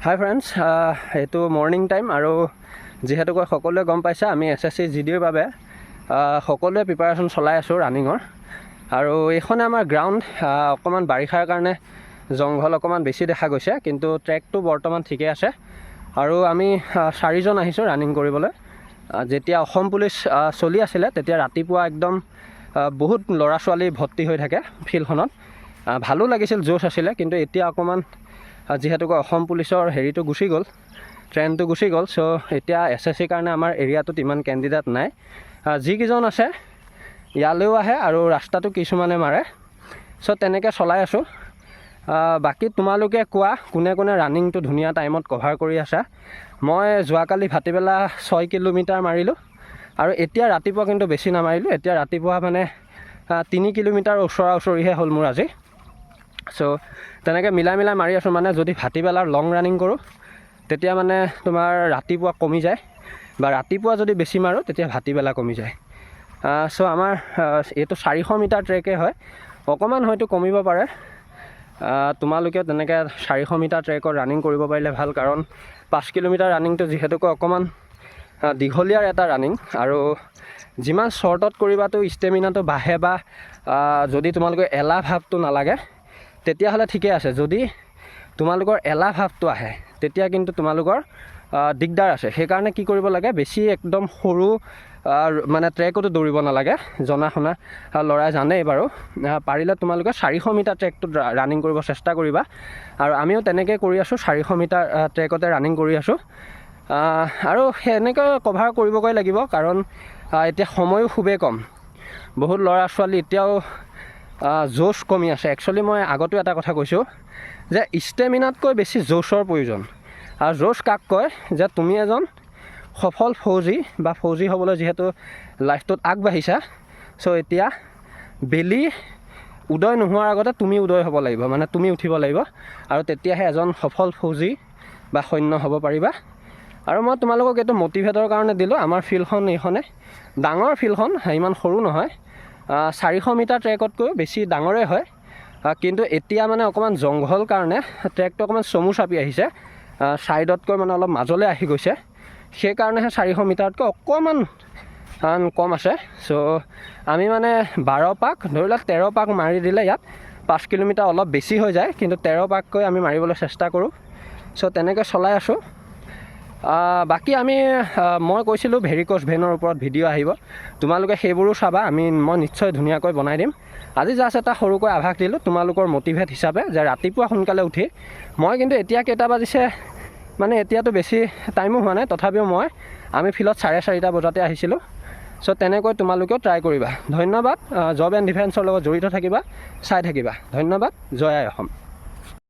হাই friends, এইটো morning time আৰু যিহেতুকৈ সকলোৱে গম পাইছে আমি SSC GDৰ বাবে সকলোৱে প্ৰিপাৰেশ্যন চলাই আছোঁ ৰানিঙৰ। আৰু এইখনে আমাৰ গ্ৰাউণ্ড অকণমান বাৰিষাৰ কাৰণে জংঘল অকণমান বেছি দেখা গৈছে, কিন্তু ট্ৰেকটো বৰ্তমান ঠিকে আছে। আৰু আমি 4জন আহিছোঁ ৰানিং কৰিবলৈ। যেতিয়া অসম পুলিচ চলি আছিলে তেতিয়া ৰাতিপুৱা একদম বহুত ল'ৰা ছোৱালী ভৰ্তি হৈ থাকে ফিল্ডখনত, ভালো লাগিছিল, জোচ আছিলে। কিন্তু এতিয়া অকণমান যিহেতুকৈ অসম পুলিচৰ হেৰিটো গুচি গ'ল, ট্ৰেইনটো গুচি গ'ল, চ' এতিয়া SSCৰ কাৰণে আমাৰ এৰিয়াটোত ইমান কেণ্ডিডেট নাই। যিকেইজন আছে ইয়ালৈও আহে আৰু ৰাস্তাটো কিছুমানে মাৰে, চ' তেনেকৈ চলাই আছোঁ। বাকী তোমালোকে কোৱা কোনে কোনে ৰানিংটো ধুনীয়া টাইমত কভাৰ কৰি আছা। মই যোৱাকালি ভাটিবেলা 6 কিলোমিটাৰ মাৰিলোঁ আৰু এতিয়া ৰাতিপুৱা কিন্তু বেছি নামাৰিলোঁ। এতিয়া ৰাতিপুৱা মানে 3 কিলোমিটাৰ ওচৰা ওচৰিহে হ'ল মোৰ আজি। চ' তেনেকৈ মিলাই মাৰি আছোঁ। মানে যদি ভাটিবেলাৰ লং ৰানিং কৰোঁ তেতিয়া মানে তোমাৰ ৰাতিপুৱা কমি যায়, বা ৰাতিপুৱা যদি বেছি মাৰোঁ তেতিয়া ভাটিবেলা কমি যায়। চ' আমাৰ এইটো 400 মিটাৰ ট্ৰেকে হয়, অকণমান হয়তো কমিব পাৰে। তোমালোকে তেনেকৈ 400 মিটাৰ ট্ৰেকত ৰানিং কৰিব পাৰিলে ভাল, কাৰণ 5 কিলোমিটাৰ ৰানিংটো যিহেতুকৈ অকণমান দীঘলীয়াৰ এটা ৰানিং, আৰু যিমান শ্বৰ্টত কৰিবাতো ষ্টেমিনাটো বাঢ়ে, বা যদি তোমালোকৰ এলাহ ভাৱটো নালাগে তেতিয়াহ'লে ঠিকে আছে। যদি তোমালোকৰ এলাহ ভাৱটো আহে তেতিয়া কিন্তু তোমালোকৰ দিগদাৰ আছে। সেইকাৰণে কি কৰিব লাগে, বেছি একদম সৰু মানে ট্ৰেকতো দৌৰিব নালাগে। জনা শুনা ল'ৰাই জানেই বাৰু। পাৰিলে তোমালোকে 400 মিটাৰ ট্ৰেকটোত ৰানিং কৰিব চেষ্টা কৰিবা, আৰু আমিও তেনেকৈ কৰি আছোঁ, 400 মিটাৰ ট্ৰেকতে ৰানিং কৰি আছোঁ। আৰু সেনেকৈ কভাৰ কৰিবগৈ লাগিব, কাৰণ এতিয়া সময়ো খুবেই কম। বহুত ল'ৰা ছোৱালী এতিয়াও জোচ কমি আছে। একচুৱেলি মই আগতেও এটা কথা কৈছোঁ যে ষ্টেমিনাতকৈ বেছি জোচৰ প্ৰয়োজন। আৰু জোচ কাক কয়, যে তুমি এজন সফল ফৌজী বা ফৌজী হ'বলৈ যিহেতু লাইফটোত আগবাঢ়িছা, চ' এতিয়া বেলি উদয় নোহোৱাৰ আগতে তুমি উদয় হ'ব লাগিব, মানে তুমি উঠিব লাগিব, আৰু তেতিয়াহে এজন সফল ফৌজী বা সৈন্য হ'ব পাৰিবা। আৰু মই তোমালোকক এইটো মটিভেটৰ কাৰণে দিলোঁ। আমাৰ ফিল্ডখন এইখনে ডাঙৰ ফিল্ডখন, ইমান সৰু নহয়। 400 মিটাৰ ট্ৰেকতকৈ বেছি ডাঙৰেই হয়, কিন্তু এতিয়া মানে অকণমান জংঘল কাৰণে ট্ৰেকটো অকণমান চমু চাপি আহিছে, ছাইডতকৈ মানে অলপ মাজলৈ আহি গৈছে। সেইকাৰণেহে 400 মিটাৰতকৈ অকণমান কম আছে। চ' আমি মানে 12 পাক ধৰি লওক 13 পাক মাৰি দিলে ইয়াত 5 কিলোমিটাৰ অলপ বেছি হৈ যায়, কিন্তু 13 পাককৈ আমি মাৰিবলৈ চেষ্টা কৰোঁ। চ' তেনেকৈ চলাই আছোঁ। বাকী মই কৈছিলোঁ ভেৰিক'জ ভেইনৰ ওপৰত ভিডিঅ' আহিব, তোমালোকে সেইবোৰো চাবা। মই নিশ্চয় ধুনীয়াকৈ বনাই দিম। আজি জাষ্ট এটা সৰুকৈ আভাস দিলোঁ তোমালোকৰ মটিভেট হিচাপে, যে ৰাতিপুৱা সোনকালে উঠি মই কিন্তু এতিয়া কেইটা বাজিছে মানে এতিয়াতো বেছি টাইমো হোৱা নাই, তথাপিও আমি ফিল্ডত 4:30 বজাতে আহিছিলোঁ। চ' তেনেকৈ তোমালোকেও ট্ৰাই কৰিবা। ধন্যবাদ। জব এণ্ড ডিফেন্সৰ লগত জড়িত থাকিবা, চাই থাকিবা। ধন্যবাদ। জয় আই অসম।